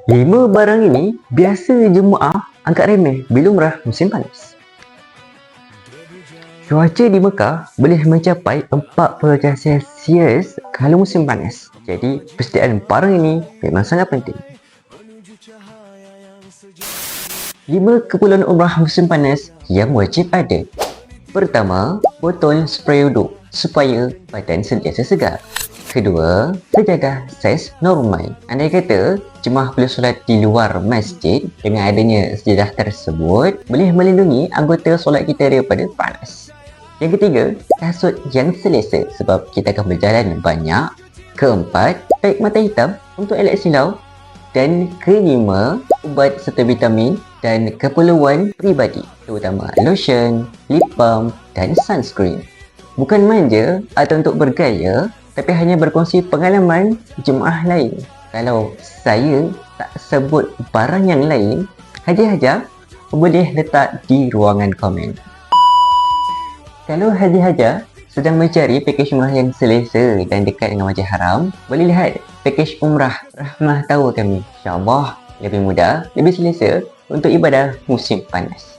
5 barang ini biasa jemaah angkat remeh bila umrah musim panas. Cuaca di Mekah boleh mencapai 40 darjah Celsius kalau musim panas. Jadi, persediaan barang ini memang sangat penting. 5 keperluan umrah musim panas yang wajib ada. Pertama, botol spray uduk supaya badan sentiasa segar. Kedua, sejadah saiz normal. Andai kata jemaah perlu solat di luar masjid, dengan adanya sejadah tersebut boleh melindungi anggota solat kita daripada panas. Yang ketiga, kasut yang selesa sebab kita akan berjalan banyak. Keempat, pack mata hitam untuk elak silau. Dan kelima, ubat serta vitamin dan keperluan peribadi, terutama lotion, lip balm dan sunscreen. Bukan manja atau untuk bergaya, tapi hanya berkongsi pengalaman jemaah lain. Kalau saya tak sebut barang yang lain, Haji Hajar boleh letak di ruangan komen. Kalau Haji Hajar sedang mencari pakej umrah yang selesa dan dekat dengan Masjid Haram, boleh lihat pakej umrah Rahmah Tower kami. InsyaAllah lebih mudah, lebih selesa untuk ibadah musim panas.